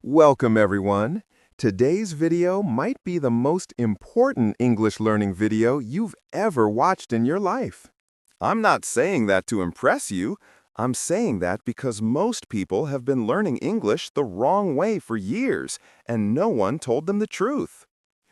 Welcome everyone. Today's video might be the most important English learning video you've ever watched in your life. I'm not saying that to impress you. I'm saying that because most people have been learning English the wrong way for years, and no one told them the truth.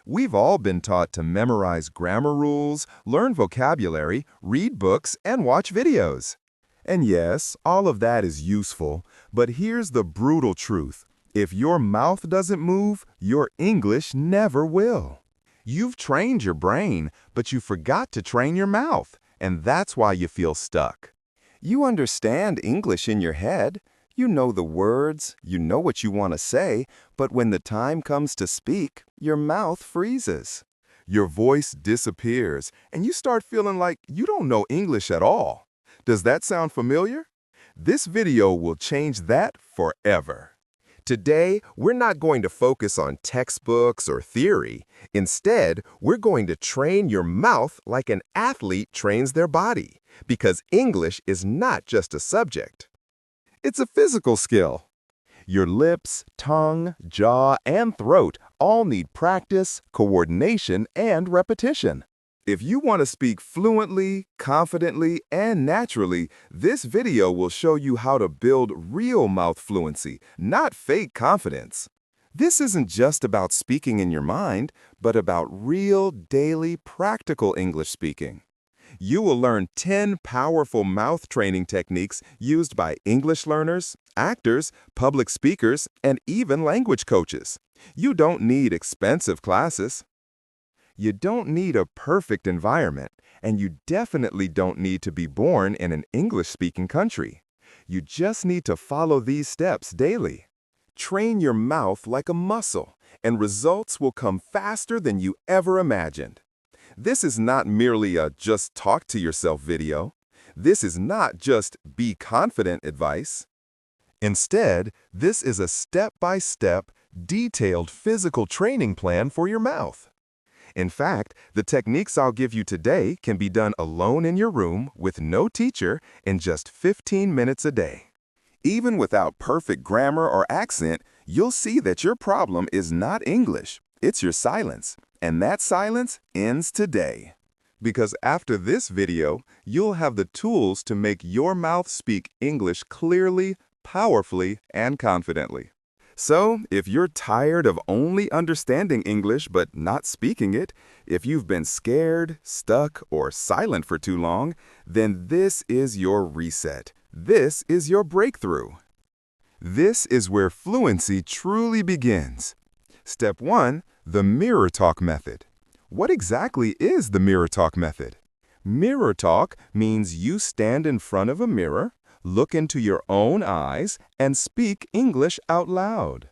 We've all been taught to memorize grammar rules, learn vocabulary, read books, and watch videos. And yes, all of that is useful, but here's the brutal truth. If your mouth doesn't move, your English never will. You've trained your brain, but you forgot to train your mouth, and that's why you feel stuck. You understand English in your head. You know the words, you know what you want to say, but when the time comes to speak, your mouth freezes. Your voice disappears, and you start feeling like you don't know English at all. Does that sound familiar? This video will change that forever. Today, we're not going to focus on textbooks or theory. Instead, we're going to train your mouth like an athlete trains their body, because English is not just a subject. It's a physical skill. Your lips, tongue, jaw, and throat all need practice, coordination, and repetition. If you want to speak fluently, confidently, and naturally, this video will show you how to build real mouth fluency, not fake confidence. This isn't just about speaking in your mind, but about real, daily, practical English speaking. You will learn 10 powerful mouth training techniques used by English learners, actors, public speakers, and even language coaches. You don't need expensive classes. You don't need a perfect environment, and you definitely don't need to be born in an English-speaking country. You just need to follow these steps daily. Train your mouth like a muscle, and results will come faster than you ever imagined. This is not merely a just talk to yourself video. This is not just be confident advice. Instead, this is a step-by-step, detailed physical training plan for your mouth. In fact, the techniques I'll give you today can be done alone in your room with no teacher in just 15 minutes a day. Even without perfect grammar or accent, you'll see that your problem is not English, it's your silence. And that silence ends today. Because after this video, you'll have the tools to make your mouth speak English clearly, powerfully, and confidently. So, if you're tired of only understanding English but not speaking it, if you've been scared, stuck, or silent for too long, then this is your reset. This is your breakthrough. This is where fluency truly begins. Step 1, the mirror talk method. What exactly is the mirror talk method? Mirror talk means you stand in front of a mirror, look into your own eyes, and speak English out loud.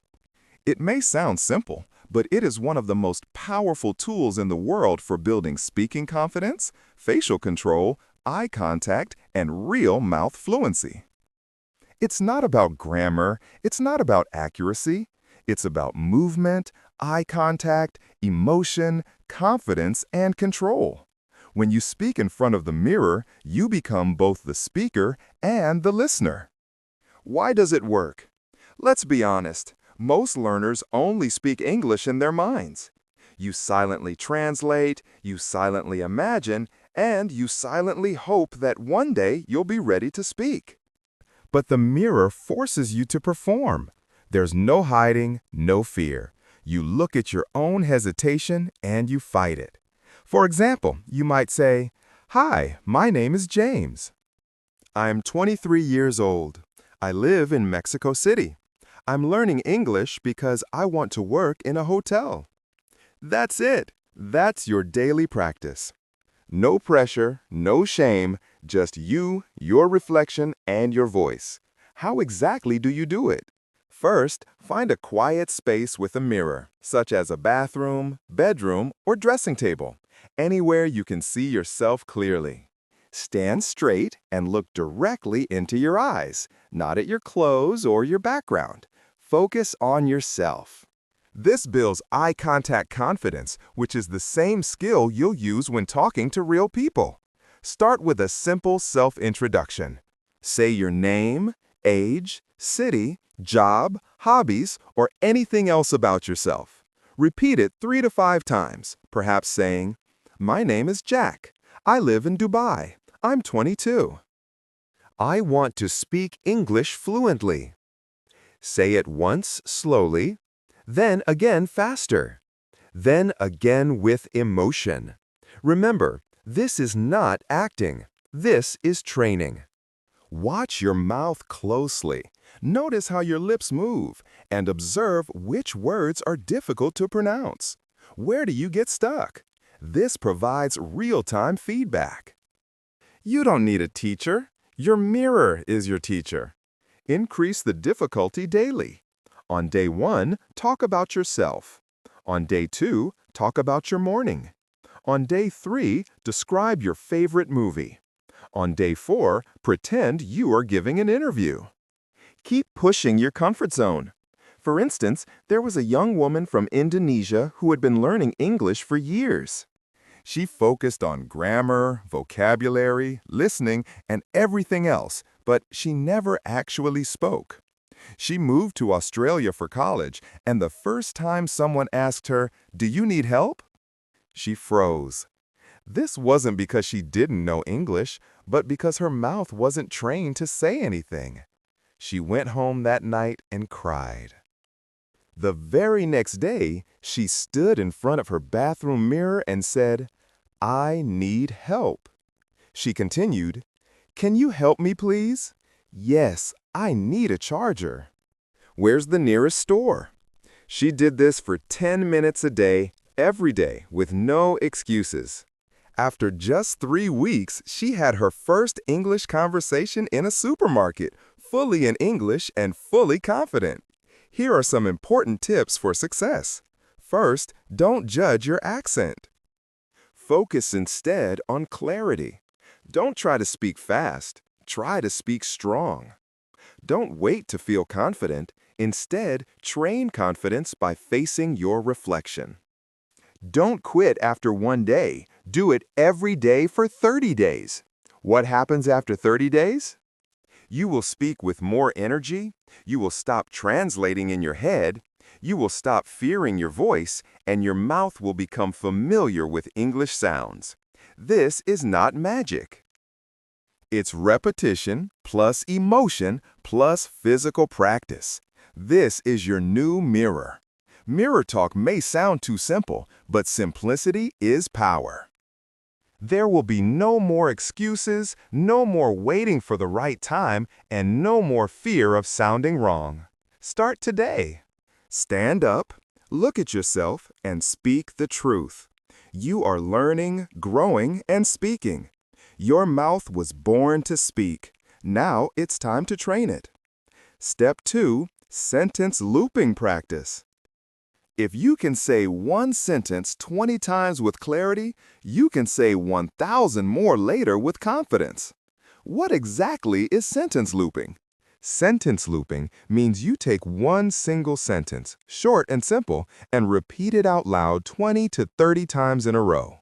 It may sound simple, but it is one of the most powerful tools in the world for building speaking confidence, facial control, eye contact, and real mouth fluency. It's not about grammar, it's not about accuracy. It's about movement, eye contact, emotion, confidence, and control. When you speak in front of the mirror, you become both the speaker and the listener. Why does it work? Let's be honest. Most learners only speak English in their minds. You silently translate, you silently imagine, and you silently hope that one day you'll be ready to speak. But the mirror forces you to perform. There's no hiding, no fear. You look at your own hesitation and you fight it. For example, you might say, "Hi, my name is James. I'm 23 years old. I live in Mexico City. I'm learning English because I want to work in a hotel." That's it. That's your daily practice. No pressure, no shame, just you, your reflection, and your voice. How exactly do you do it? First, find a quiet space with a mirror, such as a bathroom, bedroom, or dressing table, anywhere you can see yourself clearly. Stand straight and look directly into your eyes, not at your clothes or your background. Focus on yourself. This builds eye contact confidence, which is the same skill you'll use when talking to real people. Start with a simple self-introduction. Say your name, age, city, job, hobbies, or anything else about yourself. Repeat it 3 to 5 times, perhaps saying, "My name is Jack. I live in Dubai. I'm 22. I want to speak English fluently." Say it once slowly, then again faster, then again with emotion. Remember, this is not acting. This is training. Watch your mouth closely. Notice how your lips move and observe which words are difficult to pronounce. Where do you get stuck? This provides real-time feedback. You don't need a teacher. Your mirror is your teacher. Increase the difficulty daily. On day 1, talk about yourself. On day 2, talk about your morning. On day 3, describe your favorite movie. On day 4, pretend you are giving an interview. Keep pushing your comfort zone. For instance, there was a young woman from Indonesia who had been learning English for years. She focused on grammar, vocabulary, listening, and everything else, but she never actually spoke. She moved to Australia for college, and the first time someone asked her, "Do you need help?" she froze. This wasn't because she didn't know English, but because her mouth wasn't trained to say anything. She went home that night and cried. The very next day, she stood in front of her bathroom mirror and said, "I need help." She continued, "Can you help me, please?" "Yes, I need a charger." "Where's the nearest store?" She did this for 10 minutes a day, every day, with no excuses. After just 3 weeks, she had her first English conversation in a supermarket, fully in English and fully confident. Here are some important tips for success. First, don't judge your accent. Focus instead on clarity. Don't try to speak fast. Try to speak strong. Don't wait to feel confident. Instead, train confidence by facing your reflection. Don't quit after 1 day. Do it every day for 30 days. What happens after 30 days? You will speak with more energy. You will stop translating in your head. You will stop fearing your voice, and your mouth will become familiar with English sounds. This is not magic. It's repetition plus emotion plus physical practice. This is your new mirror. Mirror talk may sound too simple, but simplicity is power. There will be no more excuses, no more waiting for the right time, and no more fear of sounding wrong. Start today. Stand up, look at yourself, and speak the truth. You are learning, growing, and speaking. Your mouth was born to speak. Now it's time to train it. Step 2, sentence looping practice. If you can say one sentence 20 times with clarity, you can say 1,000 more later with confidence. What exactly is sentence looping? Sentence looping means you take one single sentence, short and simple, and repeat it out loud 20 to 30 times in a row.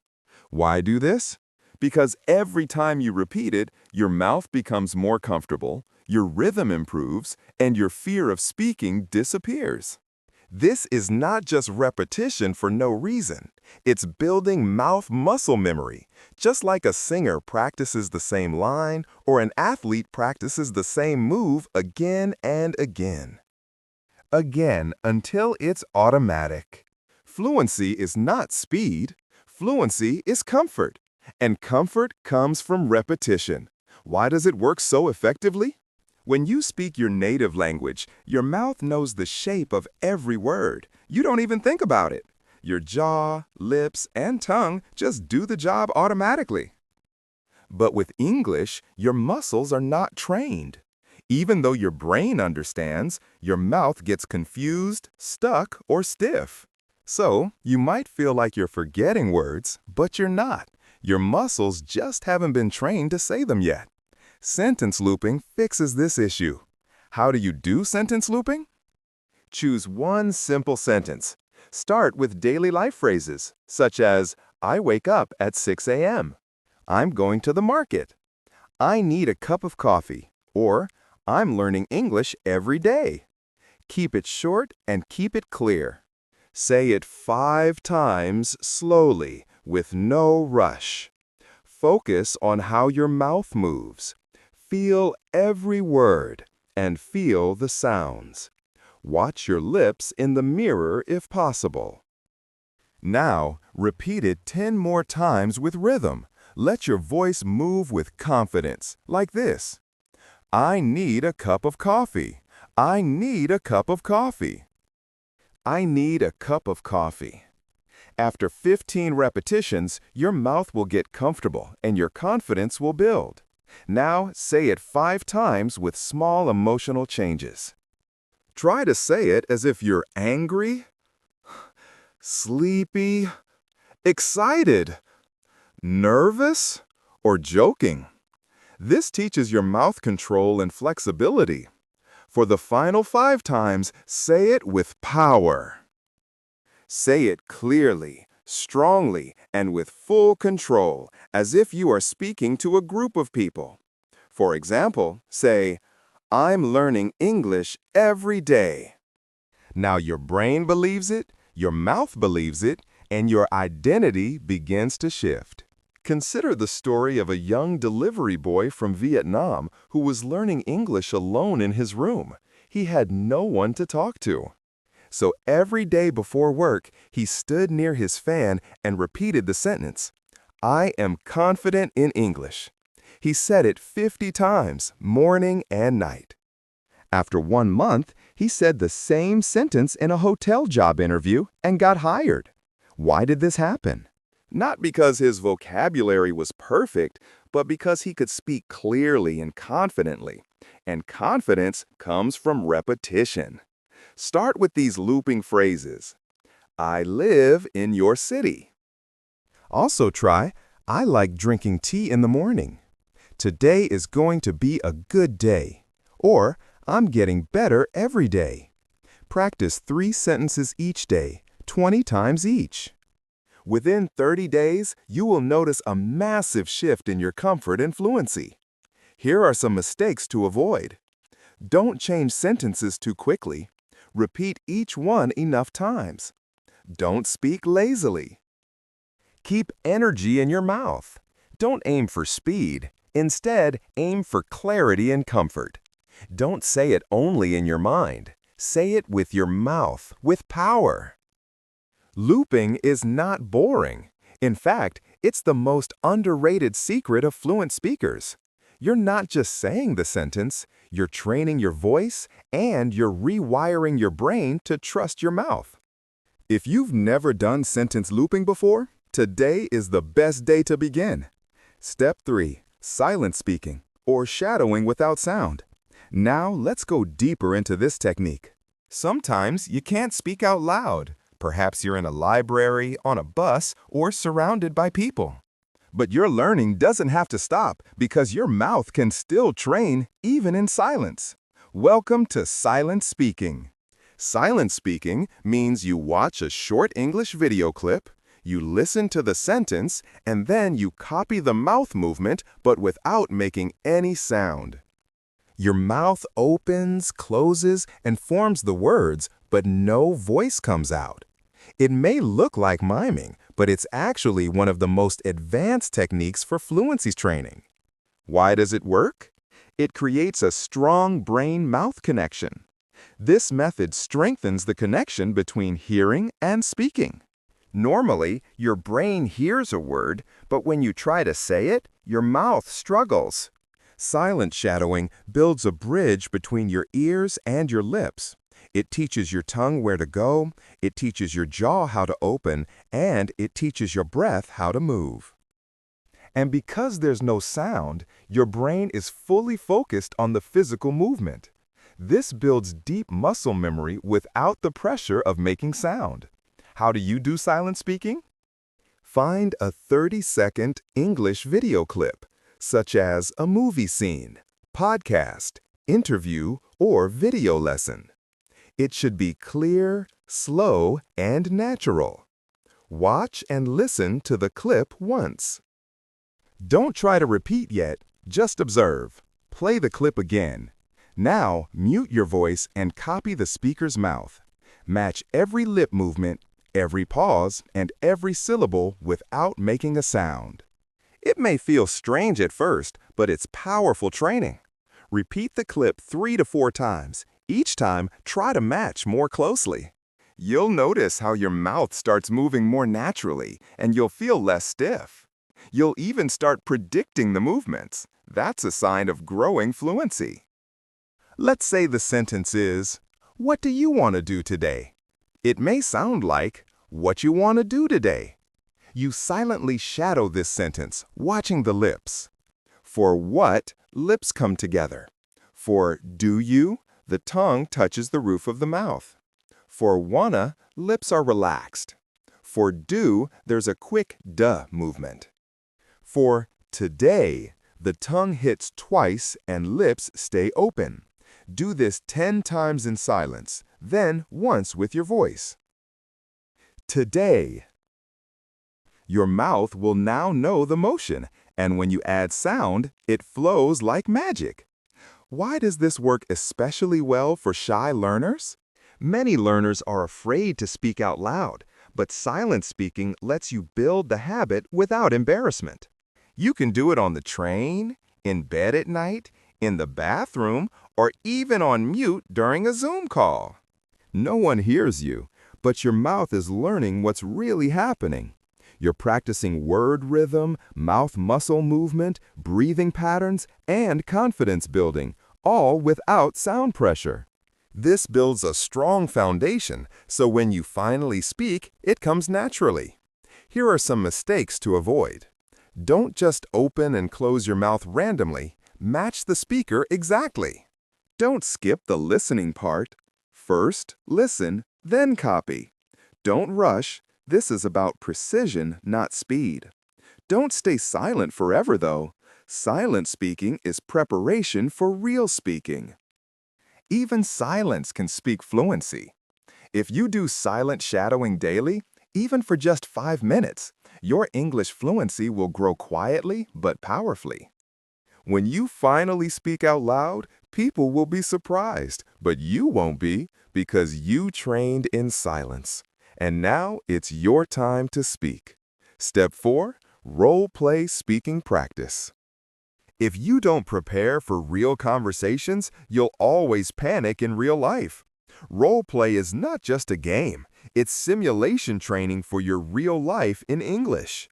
Why do this? Because every time you repeat it, your mouth becomes more comfortable, your rhythm improves, and your fear of speaking disappears. This is not just repetition for no reason. It's building mouth muscle memory, just like a singer practices the same line or an athlete practices the same move again and again. Again, until it's automatic. Fluency is not speed. Fluency is comfort. And comfort comes from repetition. Why does it work so effectively? When you speak your native language, your mouth knows the shape of every word. You don't even think about it. Your jaw, lips, and tongue just do the job automatically. But with English, your muscles are not trained. Even though your brain understands, your mouth gets confused, stuck, or stiff. So, you might feel like you're forgetting words, but you're not. Your muscles just haven't been trained to say them yet. Sentence looping fixes this issue. How do you do sentence looping? Choose one simple sentence. Start with daily life phrases, such as, "I wake up at 6 a.m." "I'm going to the market." "I need a cup of coffee." Or, I'm learning English every day. Keep it short and keep it clear. Say it 5 times slowly with no rush. Focus on how your mouth moves. Feel every word and feel the sounds. Watch your lips in the mirror if possible. Now, repeat it 10 more times with rhythm. Let your voice move with confidence, like this. I need a cup of coffee. I need a cup of coffee. I need a cup of coffee. After 15 repetitions, your mouth will get comfortable and your confidence will build. Now, say it 5 times with small emotional changes. Try to say it as if you're angry, sleepy, excited, nervous, or joking. This teaches your mouth control and flexibility. For the final 5 times, say it with power. Say it clearly, strongly, and with full control, as if you are speaking to a group of people. For example, say, I'm learning English every day. Now your brain believes it, your mouth believes it, and your identity begins to shift. Consider the story of a young delivery boy from Vietnam who was learning English alone in his room. He had no one to talk to. So every day before work, he stood near his fan and repeated the sentence, I am confident in English. He said it 50 times, morning and night. After 1 month, he said the same sentence in a hotel job interview and got hired. Why did this happen? Not because his vocabulary was perfect, but because he could speak clearly and confidently. And confidence comes from repetition. Start with these looping phrases. I live in your city. Also try, I like drinking tea in the morning. Today is going to be a good day. Or, I'm getting better every day. Practice 3 sentences each day, 20 times each. Within 30 days, you will notice a massive shift in your comfort and fluency. Here are some mistakes to avoid. Don't change sentences too quickly. Repeat each one enough times. Don't speak lazily. Keep energy in your mouth. Don't aim for speed. Instead, aim for clarity and comfort. Don't say it only in your mind. Say it with your mouth, with power. Looping is not boring. In fact, it's the most underrated secret of fluent speakers. You're not just saying the sentence, you're training your voice, and you're rewiring your brain to trust your mouth. If you've never done sentence looping before, today is the best day to begin. Step 3. Silent speaking, or shadowing without sound. Now let's go deeper into this technique. Sometimes you can't speak out loud. Perhaps you're in a library, on a bus, or surrounded by people. But your learning doesn't have to stop because your mouth can still train even in silence. Welcome to silent speaking. Silent speaking means you watch a short English video clip, you listen to the sentence, and then you copy the mouth movement but without making any sound. Your mouth opens, closes, and forms the words, but no voice comes out. It may look like miming, but it's actually one of the most advanced techniques for fluency training. Why does it work? It creates a strong brain-mouth connection. This method strengthens the connection between hearing and speaking. Normally, your brain hears a word, but when you try to say it, your mouth struggles. Silent shadowing builds a bridge between your ears and your lips. It teaches your tongue where to go, it teaches your jaw how to open, and it teaches your breath how to move. And because there's no sound, your brain is fully focused on the physical movement. This builds deep muscle memory without the pressure of making sound. How do you do silent speaking? Find a 30-second English video clip, such as a movie scene, podcast, interview, or video lesson. It should be clear, slow, and natural. Watch and listen to the clip once. Don't try to repeat yet, just observe. Play the clip again. Now, mute your voice and copy the speaker's mouth. Match every lip movement, every pause, and every syllable without making a sound. It may feel strange at first, but it's powerful training. Repeat the clip 3 to 4 times. Each time, try to match more closely. You'll notice how your mouth starts moving more naturally, and you'll feel less stiff. You'll even start predicting the movements. That's a sign of growing fluency. Let's say the sentence is, "What do you want to do today?" It may sound like, "What you want to do today?" You silently shadow this sentence, watching the lips. For what, lips come together. For do you, the tongue touches the roof of the mouth. For wanna, lips are relaxed. For do, there's a quick duh movement. For today, the tongue hits twice and lips stay open. Do this 10 times in silence, then once with your voice. Today. Your mouth will now know the motion, and when you add sound, it flows like magic. Why does this work especially well for shy learners? Many learners are afraid to speak out loud, but silent speaking lets you build the habit without embarrassment. You can do it on the train, in bed at night, in the bathroom, or even on mute during a Zoom call. No one hears you, but your mouth is learning what's really happening. You're practicing word rhythm, mouth muscle movement, breathing patterns, and confidence building, all without sound pressure. This builds a strong foundation, so when you finally speak, it comes naturally. Here are some mistakes to avoid. Don't just open and close your mouth randomly. Match the speaker exactly. Don't skip the listening part. First, listen, then copy. Don't rush. This is about precision, not speed. Don't stay silent forever, though. Silent speaking is preparation for real speaking. Even silence can speak fluency. If you do silent shadowing daily, even for just 5 minutes, your English fluency will grow quietly but powerfully. When you finally speak out loud, people will be surprised, but you won't be because you trained in silence. And now it's your time to speak. Step 4, role-play speaking practice. If you don't prepare for real conversations, you'll always panic in real life. Role-play is not just a game, it's simulation training for your real life in English.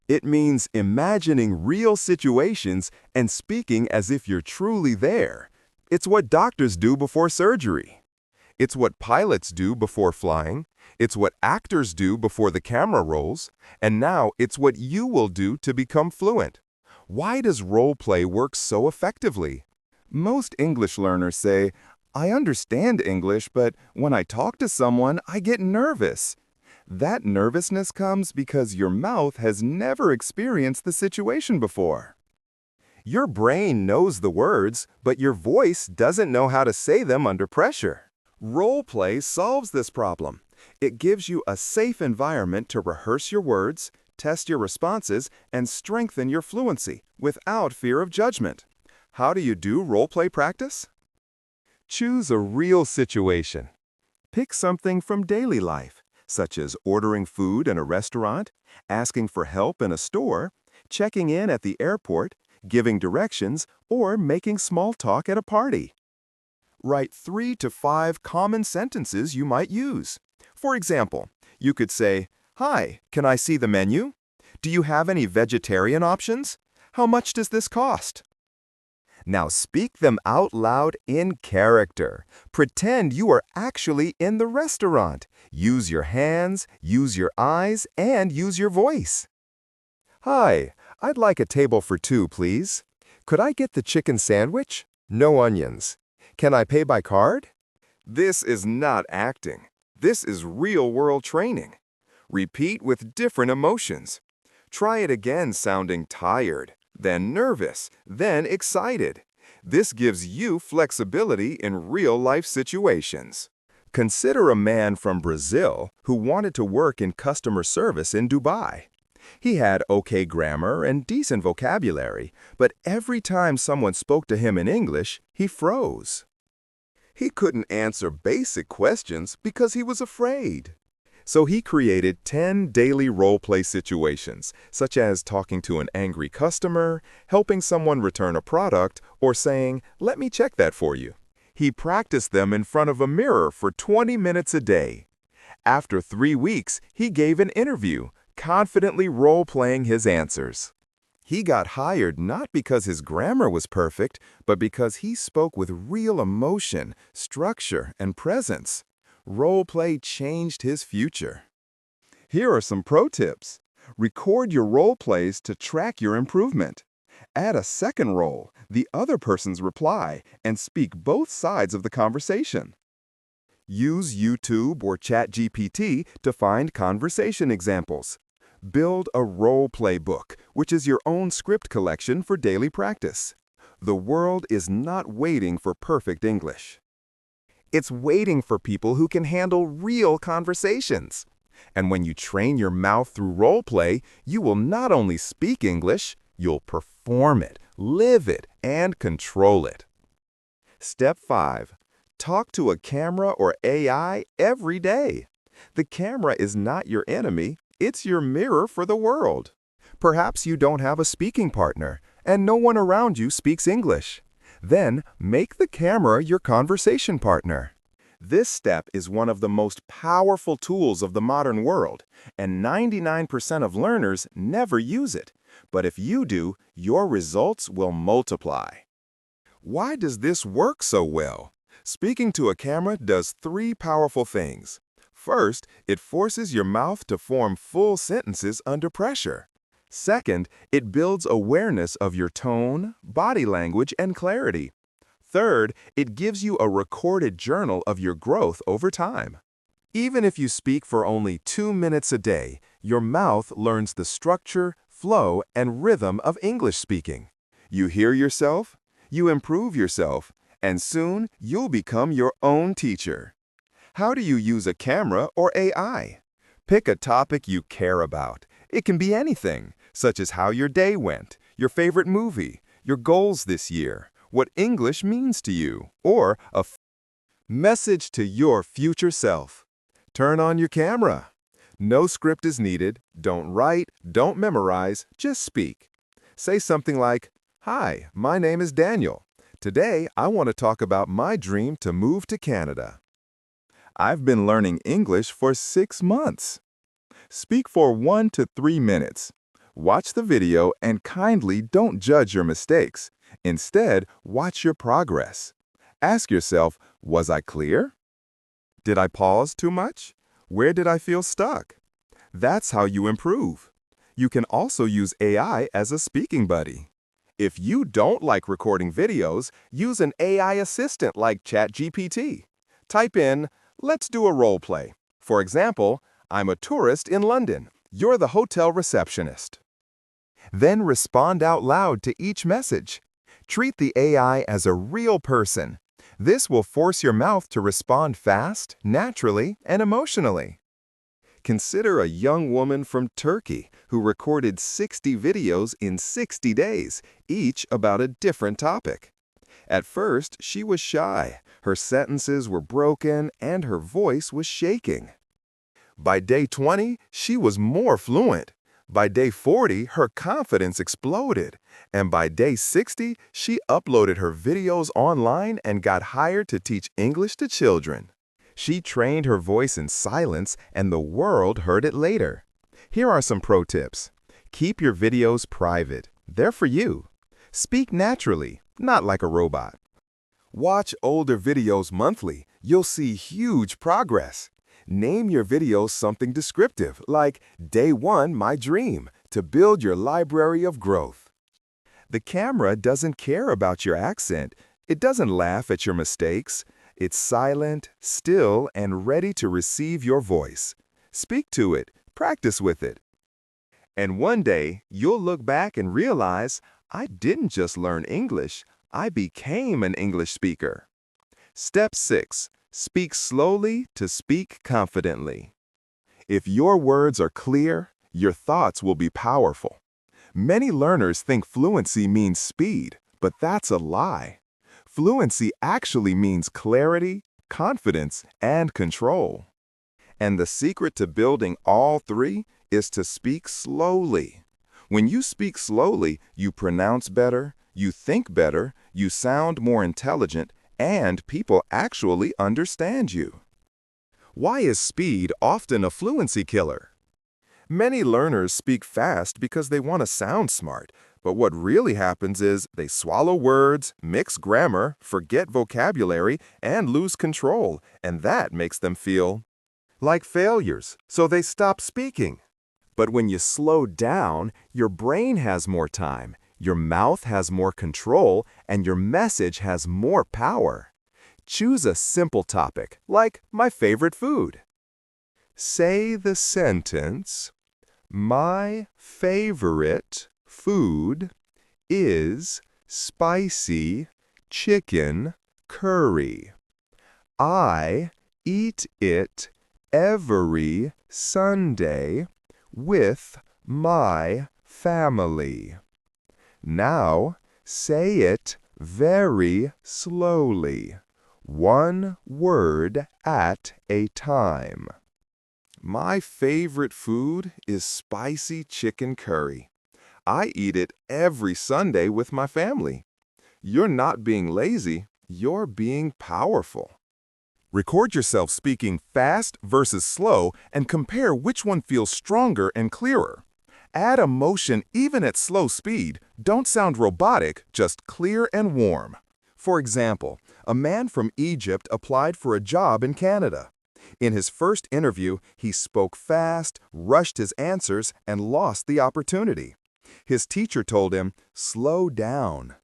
It means imagining real situations and speaking as if you're truly there. It's what doctors do before surgery. It's what pilots do before flying. It's what actors do before the camera rolls. And now it's what you will do to become fluent. Why does role play work so effectively? Most English learners say, "I understand English, but when I talk to someone, I get nervous." That nervousness comes because your mouth has never experienced the situation before. Your brain knows the words, but your voice doesn't know how to say them under pressure. Role play solves this problem. It gives you a safe environment to rehearse your words, test your responses, and strengthen your fluency without fear of judgment. How do you do role play practice? Choose a real situation. Pick something from daily life, such as ordering food in a restaurant, asking for help in a store, checking in at the airport, giving directions, or making small talk at a party. Write 3 to 5 common sentences you might use. For example, you could say, "Hi, can I see the menu? Do you have any vegetarian options? How much does this cost?" Now speak them out loud in character. Pretend you are actually in the restaurant. Use your hands, use your eyes, and use your voice. "Hi, I'd like a table for 2, please. Could I get the chicken sandwich? No onions. Can I pay by card?" This is not acting. This is real-world training. Repeat with different emotions. Try it again sounding tired, then nervous, then excited. This gives you flexibility in real-life situations. Consider a man from Brazil who wanted to work in customer service in Dubai. He had okay grammar and decent vocabulary, but every time someone spoke to him in English, he froze. He couldn't answer basic questions because he was afraid. So he created 10 daily role-play situations, such as talking to an angry customer, helping someone return a product, or saying, "Let me check that for you." He practiced them in front of a mirror for 20 minutes a day. After 3 weeks, he gave an interview, confidently role-playing his answers. He got hired not because his grammar was perfect, but because he spoke with real emotion, structure, and presence. Role-play changed his future. Here are some pro tips. Record your role plays to track your improvement. Add a second role, the other person's reply, and speak both sides of the conversation. Use YouTube or ChatGPT to find conversation examples. Build a role-play book, which is your own script collection for daily practice. The world is not waiting for perfect English. It's waiting for people who can handle real conversations. And when you train your mouth through role-play, you will not only speak English, you'll perform it, live it, and control it. Step 5. Talk to a camera or AI every day. The camera is not your enemy, it's your mirror for the world. Perhaps you don't have a speaking partner, and no one around you speaks English. Then, make the camera your conversation partner. This step is one of the most powerful tools of the modern world, and 99% of learners never use it. But if you do, your results will multiply. Why does this work so well? Speaking to a camera does 3 powerful things. First, it forces your mouth to form full sentences under pressure. Second, it builds awareness of your tone, body language, and clarity. Third, it gives you a recorded journal of your growth over time. Even if you speak for only 2 minutes a day, your mouth learns the structure, flow, and rhythm of English speaking. You hear yourself, you improve yourself, and soon you'll become your own teacher. How do you use a camera or AI? Pick a topic you care about. It can be anything, such as how your day went, your favorite movie, your goals this year, what English means to you, or a message to your future self. Turn on your camera. No script is needed. Don't write, don't memorize, just speak. Say something like, "Hi, my name is Daniel. Today, I want to talk about my dream to move to Canada. I've been learning English for 6 months." Speak for 1 to 3 minutes. Watch the video and kindly don't judge your mistakes. Instead, watch your progress. Ask yourself, was I clear? Did I pause too much? Where did I feel stuck? That's how you improve. You can also use AI as a speaking buddy. If you don't like recording videos, use an AI assistant like ChatGPT. Type in, "Let's do a role play." For example, "I'm a tourist in London. You're the hotel receptionist." Then respond out loud to each message. Treat the AI as a real person. This will force your mouth to respond fast, naturally, and emotionally. Consider a young woman from Turkey who recorded 60 videos in 60 days, each about a different topic. At first, she was shy, her sentences were broken, and her voice was shaking. By day 20, she was more fluent. By day 40, her confidence exploded. And by day 60, she uploaded her videos online and got hired to teach English to children. She trained her voice in silence, and the world heard it later. Here are some pro tips. Keep your videos private. They're for you. Speak naturally, not like a robot. Watch older videos monthly. You'll see huge progress. Name your videos something descriptive, like Day 1, My Dream, to build your library of growth. The camera doesn't care about your accent. It doesn't laugh at your mistakes. It's silent, still, and ready to receive your voice. Speak to it. Practice with it. And one day, you'll look back and realize, I didn't just learn English, I became an English speaker. Step 6. Speak slowly to speak confidently. If your words are clear, Your thoughts will be powerful. Many learners think fluency means speed, but that's a lie. Fluency actually means clarity, confidence, and control. And the secret to building all three is to speak slowly. When you speak slowly, you pronounce better, you think better, you sound more intelligent, and people actually understand you. Why is speed often a fluency killer? Many learners speak fast because they want to sound smart, but what really happens is they swallow words, mix grammar, forget vocabulary, and lose control, and that makes them feel like failures, so they stop speaking. But when you slow down, your brain has more time, your mouth has more control, and your message has more power. Choose a simple topic, like my favorite food. Say the sentence, my favorite food is spicy chicken curry. I eat it every Sunday with my family. Now say it very slowly, one word at a time. My favorite food is spicy chicken curry. I eat it every Sunday with my family. You're not being lazy, you're being powerful. Record yourself speaking fast versus slow and compare which one feels stronger and clearer. Add emotion even at slow speed. Don't sound robotic, just clear and warm. For example, a man from Egypt applied for a job in Canada. In his first interview, he spoke fast, rushed his answers, and lost the opportunity. His teacher told him, "Slow down."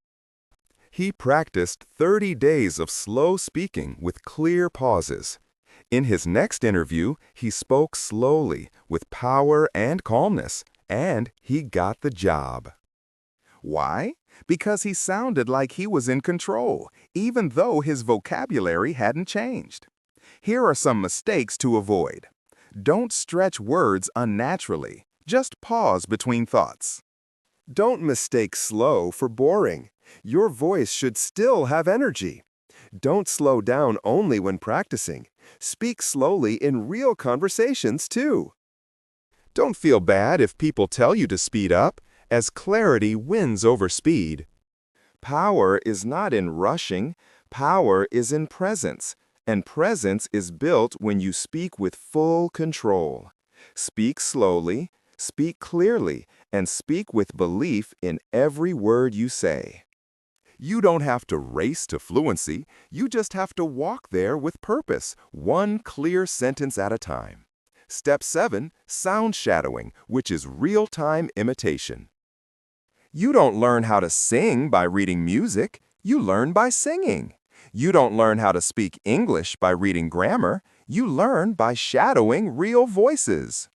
He practiced 30 days of slow speaking with clear pauses. In his next interview, he spoke slowly, with power and calmness, and he got the job. Why? Because he sounded like he was in control, even though his vocabulary hadn't changed. Here are some mistakes to avoid. Don't stretch words unnaturally. Just pause between thoughts. Don't mistake slow for boring. Your voice should still have energy. Don't slow down only when practicing. Speak slowly in real conversations, too. Don't feel bad if people tell you to speed up, as clarity wins over speed. Power is not in rushing, power is in presence, and presence is built when you speak with full control. Speak slowly, speak clearly, and speak with belief in every word you say. You don't have to race to fluency, you just have to walk there with purpose, one clear sentence at a time. Step 7, sound shadowing, which is real-time imitation. You don't learn how to sing by reading music, you learn by singing. You don't learn how to speak English by reading grammar, you learn by shadowing real voices.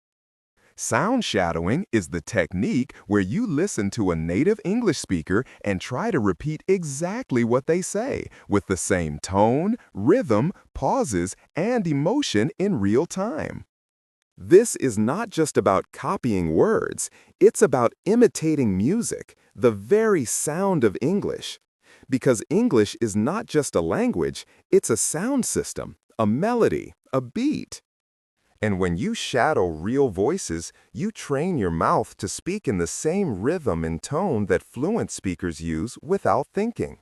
Sound shadowing is the technique where you listen to a native English speaker and try to repeat exactly what they say, with the same tone, rhythm, pauses, and emotion in real time. This is not just about copying words, it's about imitating music, the very sound of English. Because English is not just a language, it's a sound system, a melody, a beat. And when you shadow real voices, you train your mouth to speak in the same rhythm and tone that fluent speakers use without thinking.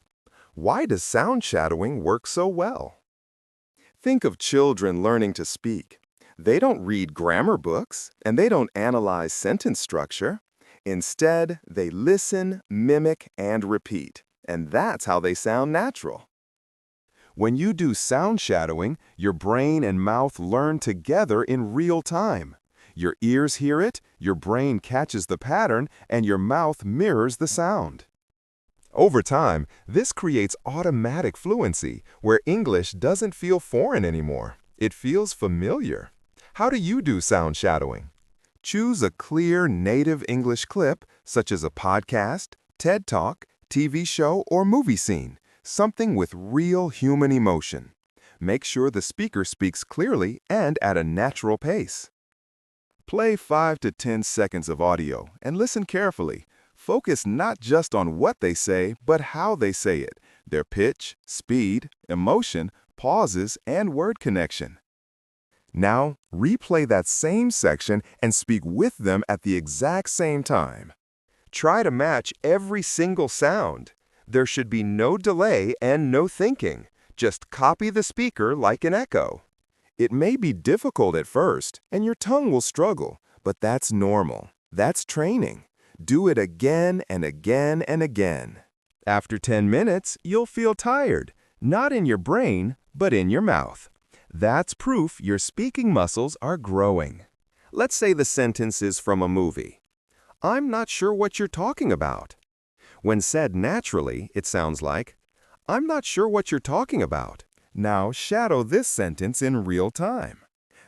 Why does sound shadowing work so well? Think of children learning to speak. They don't read grammar books, and they don't analyze sentence structure. Instead, they listen, mimic, and repeat. And that's how they sound natural. When you do sound shadowing, your brain and mouth learn together in real time. Your ears hear it, your brain catches the pattern, and your mouth mirrors the sound. Over time, this creates automatic fluency, where English doesn't feel foreign anymore. It feels familiar. How do you do sound shadowing? Choose a clear native English clip, such as a podcast, TED Talk, TV show, or movie scene, something with real human emotion. Make sure the speaker speaks clearly and at a natural pace. Play 5 to 10 seconds of audio and listen carefully. Focus not just on what they say, but how they say it, their pitch, speed, emotion, pauses, and word connection. Now, replay that same section and speak with them at the exact same time. Try to match every single sound. There should be no delay and no thinking. Just copy the speaker like an echo. It may be difficult at first, and your tongue will struggle, but that's normal. That's training. Do it again and again and again. After 10 minutes, you'll feel tired, not in your brain, but in your mouth. That's proof your speaking muscles are growing. Let's say the sentence is from a movie. I'm not sure what you're talking about. When said naturally, it sounds like, I'm not sure what you're talking about. Now shadow this sentence in real time.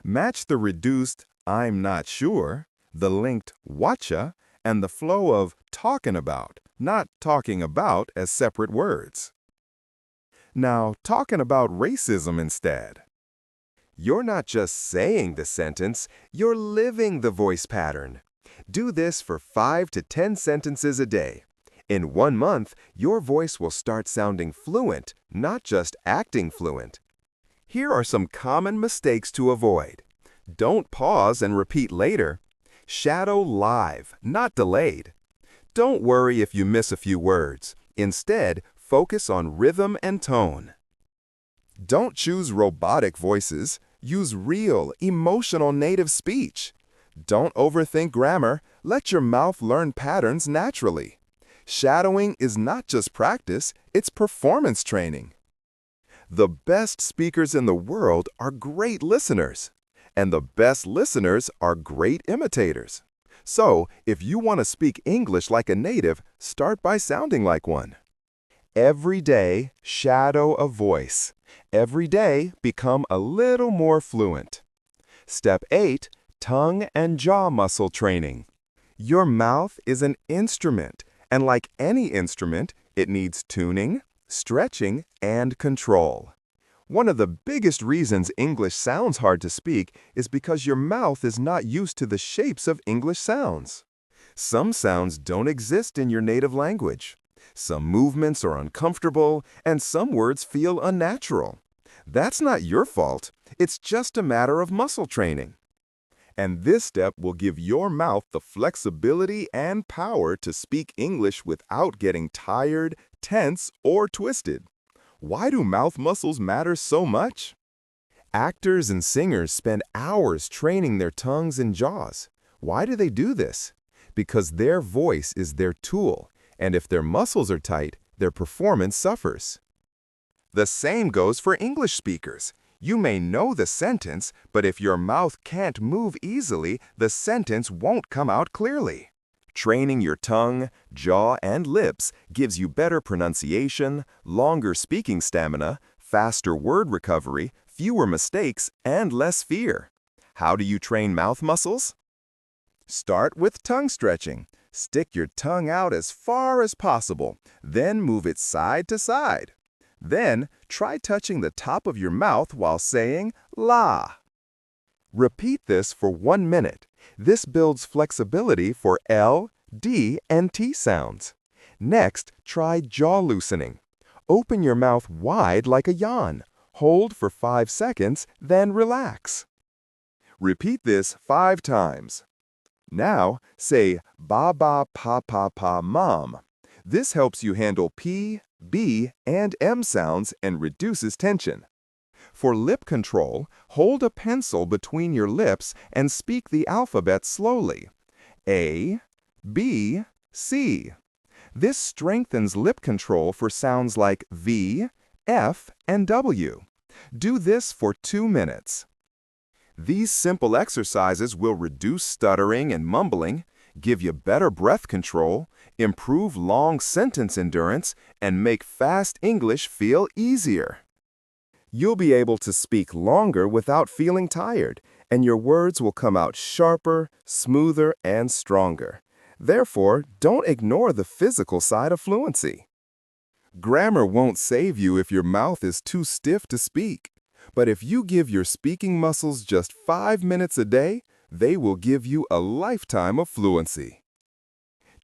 Match the reduced I'm not sure, the linked whatcha, and the flow of talking about, not talking about as separate words. Now, talking about racism instead. You're not just saying the sentence, you're living the voice pattern. Do this for 5 to 10 sentences a day. In 1 month, your voice will start sounding fluent, not just acting fluent. Here are some common mistakes to avoid. Don't pause and repeat later. Shadow live, not delayed. Don't worry if you miss a few words. Instead, focus on rhythm and tone. Don't choose robotic voices. Use real, emotional native speech. Don't overthink grammar. Let your mouth learn patterns naturally. Shadowing is not just practice, it's performance training. The best speakers in the world are great listeners, and the best listeners are great imitators. So, if you want to speak English like a native, start by sounding like one. Every day, shadow a voice. Every day, become a little more fluent. Step 8, tongue and jaw muscle training. Your mouth is an instrument, and like any instrument, it needs tuning, stretching, and control. One of the biggest reasons English sounds hard to speak is because your mouth is not used to the shapes of English sounds. Some sounds don't exist in your native language. Some movements are uncomfortable, and some words feel unnatural. That's not your fault. It's just a matter of muscle training. And this step will give your mouth the flexibility and power to speak English without getting tired, tense, or twisted. Why do mouth muscles matter so much? Actors and singers spend hours training their tongues and jaws. Why do they do this? Because their voice is their tool, and if their muscles are tight, their performance suffers. The same goes for English speakers. You may know the sentence, but if your mouth can't move easily, the sentence won't come out clearly. Training your tongue, jaw, and lips gives you better pronunciation, longer speaking stamina, faster word recovery, fewer mistakes, and less fear. How do you train mouth muscles? Start with tongue stretching. Stick your tongue out as far as possible, then move it side to side. Then, try touching the top of your mouth while saying la. Repeat this for 1 minute. This builds flexibility for L, D, and T sounds. Next, try jaw loosening. Open your mouth wide like a yawn. Hold for 5 seconds, then relax. Repeat this 5 times. Now, say ba ba pa pa pa mom. This helps you handle P, B, and M sounds and reduces tension. For lip control, hold a pencil between your lips and speak the alphabet slowly. A, B, C. This strengthens lip control for sounds like V, F, and W. Do this for 2 minutes. These simple exercises will reduce stuttering and mumbling, give you better breath control, improve long sentence endurance, and make fast English feel easier. You'll be able to speak longer without feeling tired, and your words will come out sharper, smoother, and stronger. Therefore, don't ignore the physical side of fluency. Grammar won't save you if your mouth is too stiff to speak. But if you give your speaking muscles just 5 minutes a day, They will give you a lifetime of fluency.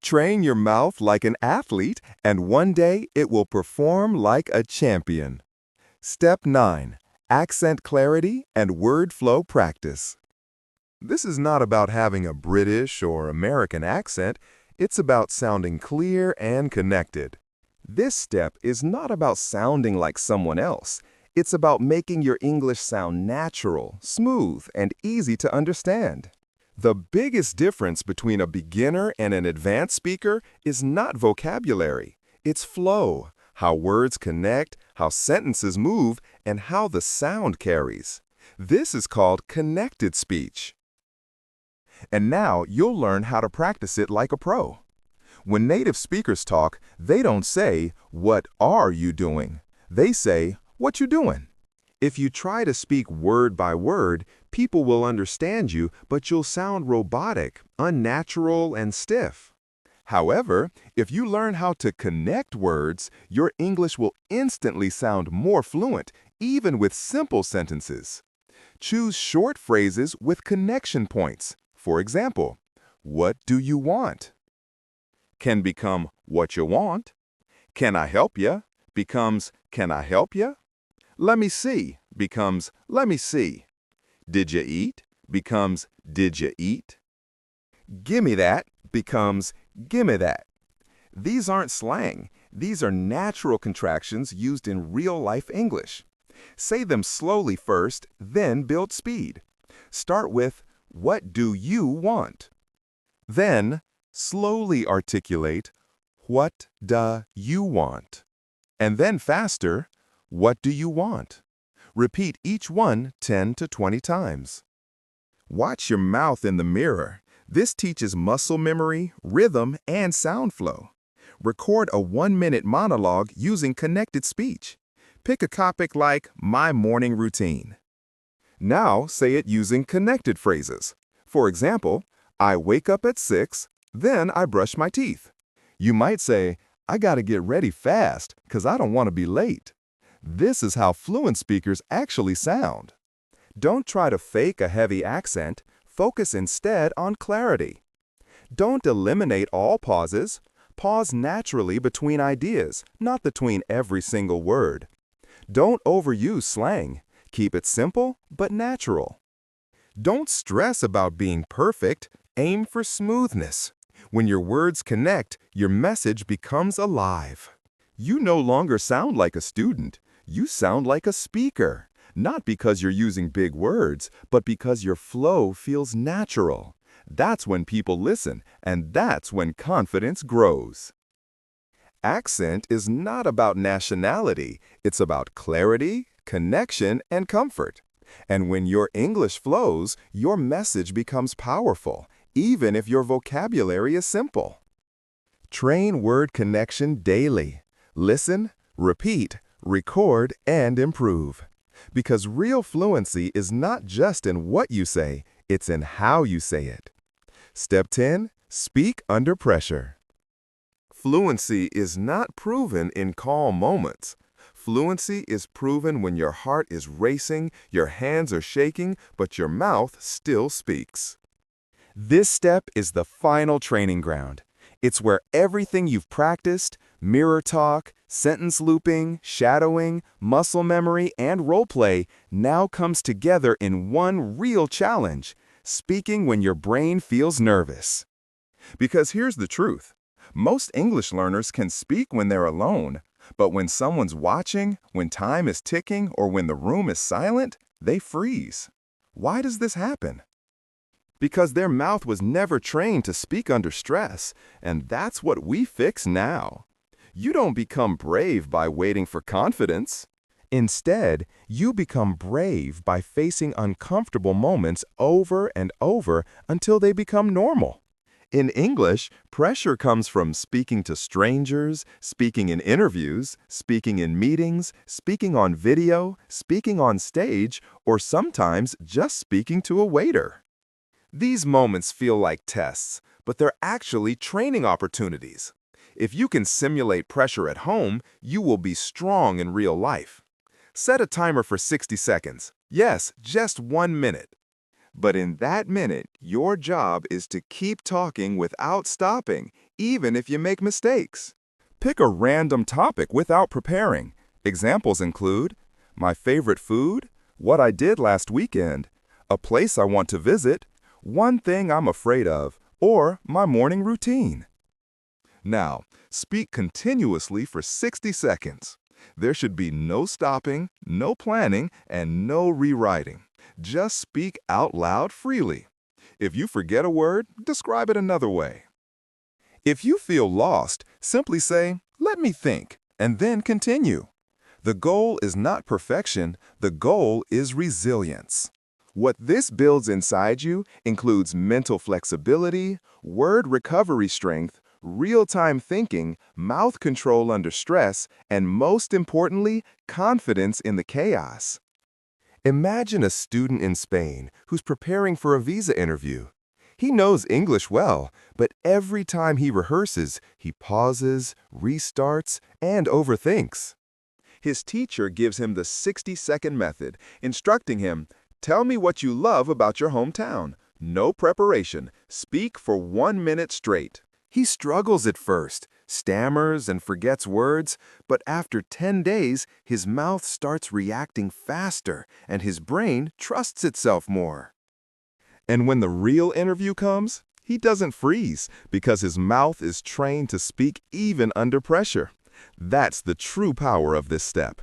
Train your mouth like an athlete, and one day it will perform like a champion. Step 9. Accent clarity and word flow practice. This is not about having a British or American accent. It's about sounding clear and connected. This step is not about sounding like someone else. It's about making your English sound natural, smooth, and easy to understand. The biggest difference between a beginner and an advanced speaker is not vocabulary. It's flow, how words connect, how sentences move, and how the sound carries. This is called connected speech. And now you'll learn how to practice it like a pro. When native speakers talk, they don't say, "What are you doing?" They say, "What you doing?" If you try to speak word by word, people will understand you, but you'll sound robotic, unnatural, and stiff. However, if you learn how to connect words, your English will instantly sound more fluent, even with simple sentences. Choose short phrases with connection points. For example, "What do you want?" can become "What you want." "Can I help ya?" becomes "Can I help ya?" "Let me see" becomes "Let me see." "Did ya eat?" becomes "Did ya eat?" "Gimme that" becomes "Gimme that." These aren't slang. These are natural contractions used in real-life English. Say them slowly first, then build speed. Start with, "What do you want?" Then, slowly articulate, "What do you want?" And then faster, "What do you want?" Repeat each one 10 to 20 times. Watch your mouth in the mirror. This teaches muscle memory, rhythm, and sound flow. Record a 1-minute monologue using connected speech. Pick a topic like "My morning routine." Now say it using connected phrases. For example, "I wake up at 6, then I brush my teeth." You might say, "I gotta get ready fast, 'cause I don't want to be late." This is how fluent speakers actually sound. Don't try to fake a heavy accent. Focus instead on clarity. Don't eliminate all pauses. Pause naturally between ideas, not between every single word. Don't overuse slang. Keep it simple but natural. Don't stress about being perfect. Aim for smoothness. When your words connect, your message becomes alive. You no longer sound like a student. You sound like a speaker. Not because you're using big words, but because your flow feels natural. That's when people listen, and that's when confidence grows. Accent is not about nationality. It's about clarity, connection, and comfort. And when your English flows, your message becomes powerful, even if your vocabulary is simple. Train word connection daily. Listen, repeat, record, and improve. Because real fluency is not just in what you say, it's in how you say it. Step 10. Speak under pressure. Fluency is not proven in calm moments. Fluency is proven when your heart is racing, your hands are shaking, but your mouth still speaks. This step is the final training ground. It's where everything you've practiced, mirror talk, sentence looping, shadowing, muscle memory, and role play, now comes together in one real challenge: speaking when your brain feels nervous. Because here's the truth. Most English learners can speak when they're alone, but when someone's watching, when time is ticking, or when the room is silent, they freeze. Why does this happen? Because their mouth was never trained to speak under stress, and that's what we fix now. You don't become brave by waiting for confidence. Instead, you become brave by facing uncomfortable moments over and over until they become normal. In English, pressure comes from speaking to strangers, speaking in interviews, speaking in meetings, speaking on video, speaking on stage, or sometimes just speaking to a waiter. These moments feel like tests, but they're actually training opportunities. If you can simulate pressure at home, you will be strong in real life. Set a timer for 60 seconds. Yes, just 1 minute. But in that minute, your job is to keep talking without stopping, even if you make mistakes. Pick a random topic without preparing. Examples include my favorite food, what I did last weekend, a place I want to visit, one thing I'm afraid of, or my morning routine. Now, speak continuously for 60 seconds. There should be no stopping, no planning, and no rewriting. Just speak out loud freely. If you forget a word, describe it another way. If you feel lost, simply say, "Let me think," and then continue. The goal is not perfection, the goal is resilience. What this builds inside you includes mental flexibility, word recovery strength, real-time thinking, mouth control under stress, and most importantly, confidence in the chaos. Imagine a student in Spain who's preparing for a visa interview. He knows English well, but every time he rehearses, he pauses, restarts, and overthinks. His teacher gives him the 60-second method, instructing him, "Tell me what you love about your hometown. No preparation. Speak for 1 minute straight." He struggles at first, stammers and forgets words, but after 10 days, his mouth starts reacting faster and his brain trusts itself more. And when the real interview comes, he doesn't freeze because his mouth is trained to speak even under pressure. That's the true power of this step.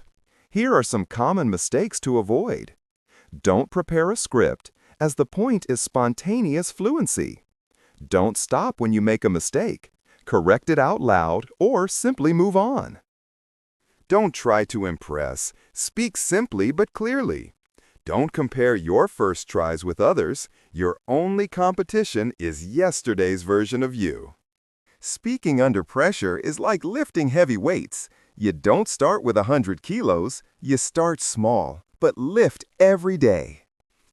Here are some common mistakes to avoid. Don't prepare a script, as the point is spontaneous fluency. Don't stop when you make a mistake. Correct it out loud or simply move on. Don't try to impress. Speak simply but clearly. Don't compare your first tries with others. Your only competition is yesterday's version of you. Speaking under pressure is like lifting heavy weights. You don't start with 100 kilos. You start small, but lift every day.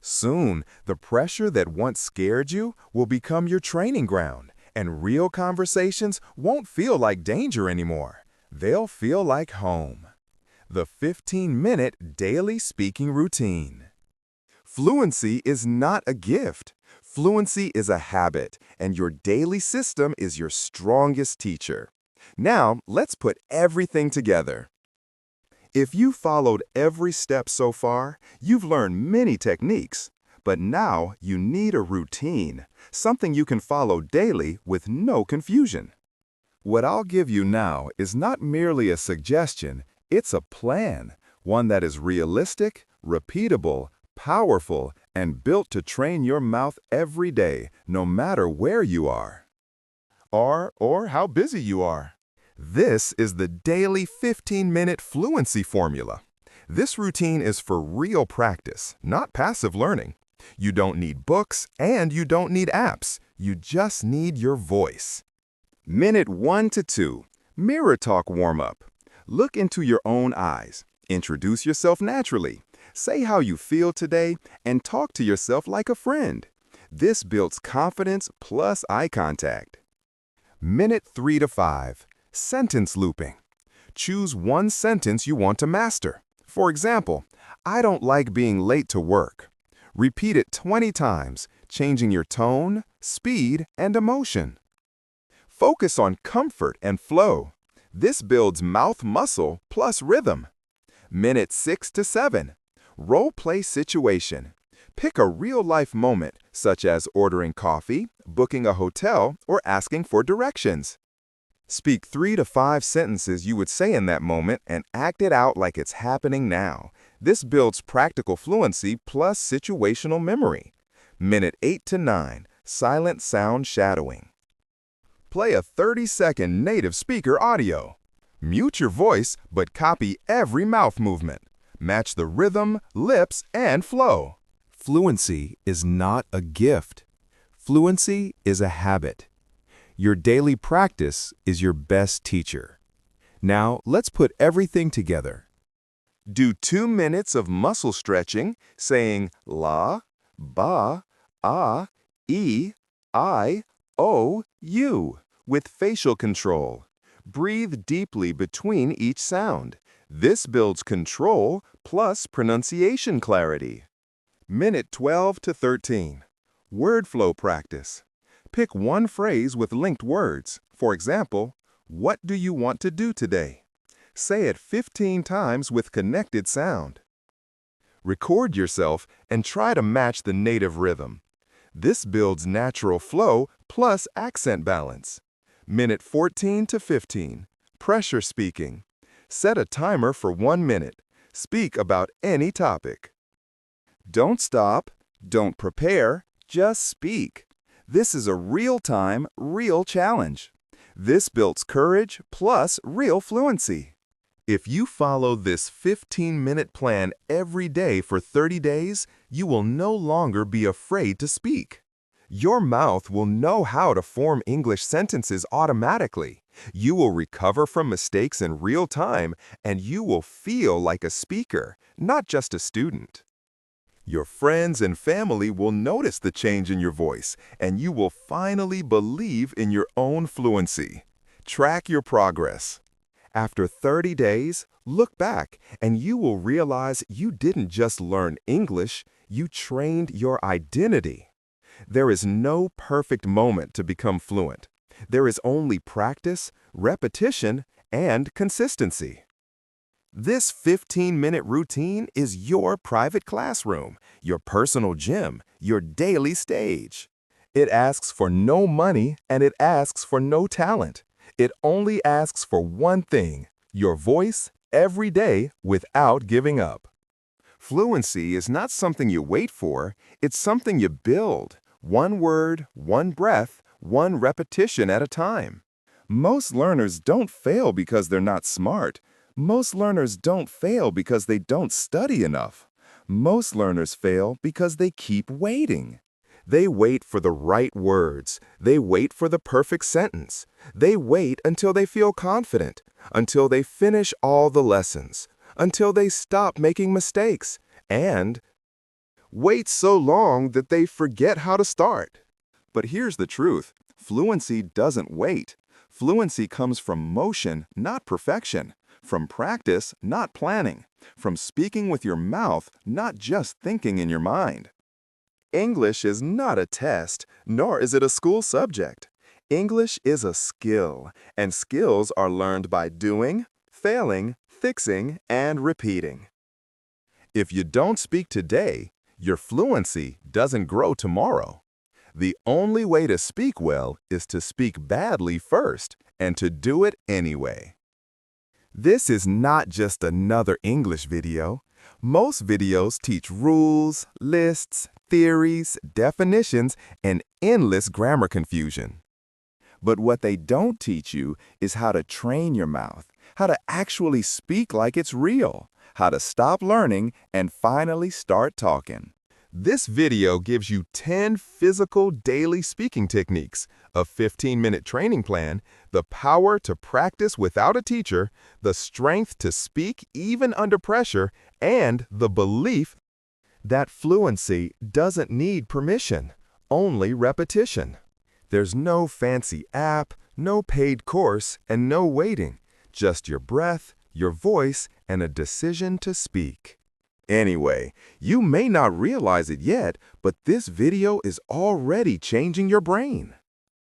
Soon, the pressure that once scared you will become your training ground, and real conversations won't feel like danger anymore. They'll feel like home. The 15-minute daily speaking routine. Fluency is not a gift. Fluency is a habit, and your daily system is your strongest teacher. Now, let's put everything together. If you followed every step so far, you've learned many techniques. But now you need a routine, something you can follow daily with no confusion. What I'll give you now is not merely a suggestion, it's a plan, one that is realistic, repeatable, powerful, and built to train your mouth every day, no matter where you are. Or how busy you are. This is the daily 15-minute fluency formula. This routine is for real practice, not passive learning. You don't need books and you don't need apps. You just need your voice. Minute 1 to 2, mirror talk warm-up. Look into your own eyes. Introduce yourself naturally. Say how you feel today and talk to yourself like a friend. This builds confidence plus eye contact. Minute 3 to 5, sentence looping. Choose one sentence you want to master. For example, "I don't like being late to work." Repeat it 20 times, changing your tone, speed, and emotion. Focus on comfort and flow. This builds mouth muscle plus rhythm. Minute 6 to 7, role-play situation. Pick a real-life moment, such as ordering coffee, booking a hotel, or asking for directions. Speak 3 to 5 sentences you would say in that moment and act it out like it's happening now. This builds practical fluency plus situational memory. Minute 8 to 9, silent sound shadowing. Play a 30-second native speaker audio. Mute your voice, but copy every mouth movement. Match the rhythm, lips, and flow. Fluency is not a gift. Fluency is a habit. Your daily practice is your best teacher. Now, let's put everything together. Do 2 minutes of muscle stretching, saying la, ba, ah, e, I, o, u, with facial control. Breathe deeply between each sound. This builds control plus pronunciation clarity. Minute 12 to 13. Word flow practice. Pick one phrase with linked words. For example, what do you want to do today? Say it 15 times with connected sound. Record yourself and try to match the native rhythm. This builds natural flow plus accent balance. Minute 14 to 15. Pressure speaking. Set a timer for 1 minute. Speak about any topic. Don't stop, don't prepare, just speak. This is a real-time, real challenge. This builds courage plus real fluency. If you follow this 15-minute plan every day for 30 days, you will no longer be afraid to speak. Your mouth will know how to form English sentences automatically. You will recover from mistakes in real time, and you will feel like a speaker, not just a student. Your friends and family will notice the change in your voice, and you will finally believe in your own fluency. Track your progress. After 30 days, look back, and you will realize you didn't just learn English, you trained your identity. There is no perfect moment to become fluent. There is only practice, repetition, and consistency. This 15-minute routine is your private classroom, your personal gym, your daily stage. It asks for no money and it asks for no talent. It only asks for one thing, your voice, every day without giving up. Fluency is not something you wait for, it's something you build. One word, one breath, one repetition at a time. Most learners don't fail because they're not smart. Most learners don't fail because they don't study enough. Most learners fail because they keep waiting. They wait for the right words. They wait for the perfect sentence. They wait until they feel confident, until they finish all the lessons, until they stop making mistakes, and wait so long that they forget how to start. But here's the truth. Fluency doesn't wait. Fluency comes from motion, not perfection. From practice, not planning. From speaking with your mouth, not just thinking in your mind. English is not a test, nor is it a school subject. English is a skill, and skills are learned by doing, failing, fixing, and repeating. If you don't speak today, your fluency doesn't grow tomorrow. The only way to speak well is to speak badly first, and to do it anyway. This is not just another English video. Most videos teach rules, lists, theories, definitions, and endless grammar confusion. But what they don't teach you is how to train your mouth, how to actually speak like it's real, how to stop learning and finally start talking. This video gives you 10 physical daily speaking techniques, a 15-minute training plan, the power to practice without a teacher, the strength to speak even under pressure, and the belief that fluency doesn't need permission, only repetition. There's no fancy app, no paid course, and no waiting. Just your breath, your voice, and a decision to speak. Anyway, you may not realize it yet, but this video is already changing your brain.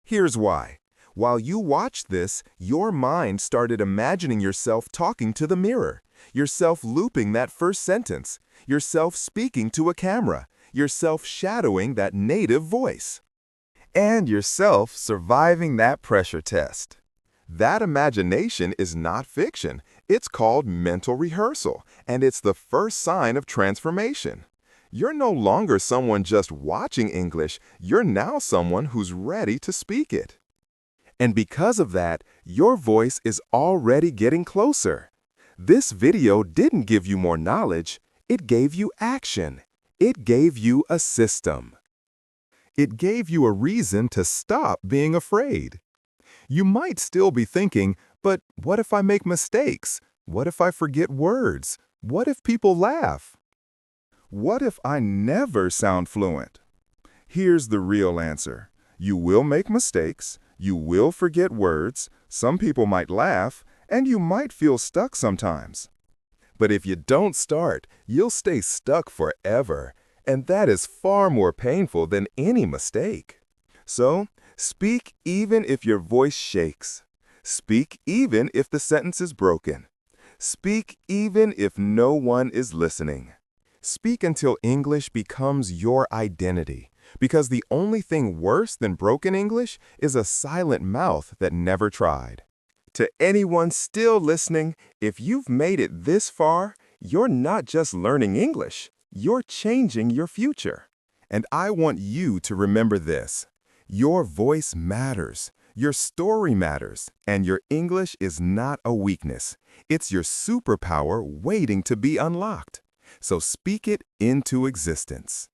Here's why. While you watched this, your mind started imagining yourself talking to the mirror, yourself looping that first sentence, yourself speaking to a camera, yourself shadowing that native voice, and yourself surviving that pressure test. That imagination is not fiction. It's called mental rehearsal, and it's the first sign of transformation. You're no longer someone just watching English, you're now someone who's ready to speak it. And because of that, your voice is already getting closer. This video didn't give you more knowledge, it gave you action. It gave you a system. It gave you a reason to stop being afraid. You might still be thinking, but what if I make mistakes? What if I forget words? What if people laugh? What if I never sound fluent? Here's the real answer. You will make mistakes, you will forget words, some people might laugh, and you might feel stuck sometimes. But if you don't start, you'll stay stuck forever. And that is far more painful than any mistake. So, speak even if your voice shakes. Speak even if the sentence is broken. Speak even if no one is listening. Speak until English becomes your identity, because the only thing worse than broken English is a silent mouth that never tried. To anyone still listening, if you've made it this far, you're not just learning English, you're changing your future. And I want you to remember this. Your voice matters, your story matters, and your English is not a weakness. It's your superpower waiting to be unlocked. So speak it into existence.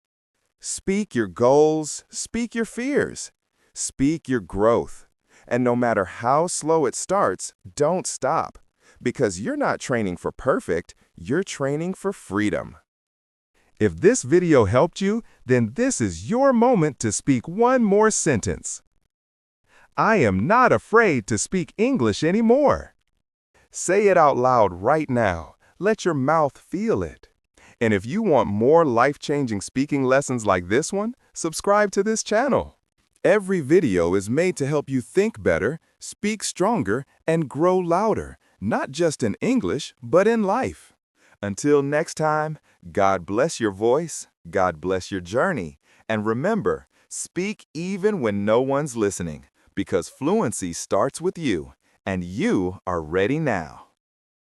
Speak your goals, speak your fears, speak your growth. And no matter how slow it starts, don't stop. Because you're not training for perfect, you're training for freedom. If this video helped you, then this is your moment to speak one more sentence. I am not afraid to speak English anymore. Say it out loud right now. Let your mouth feel it. And if you want more life-changing speaking lessons like this one, subscribe to this channel. Every video is made to help you think better, speak stronger, and grow louder, not just in English, but in life. Until next time, God bless your voice, God bless your journey, and remember, speak even when no one's listening, because fluency starts with you, and you are ready now.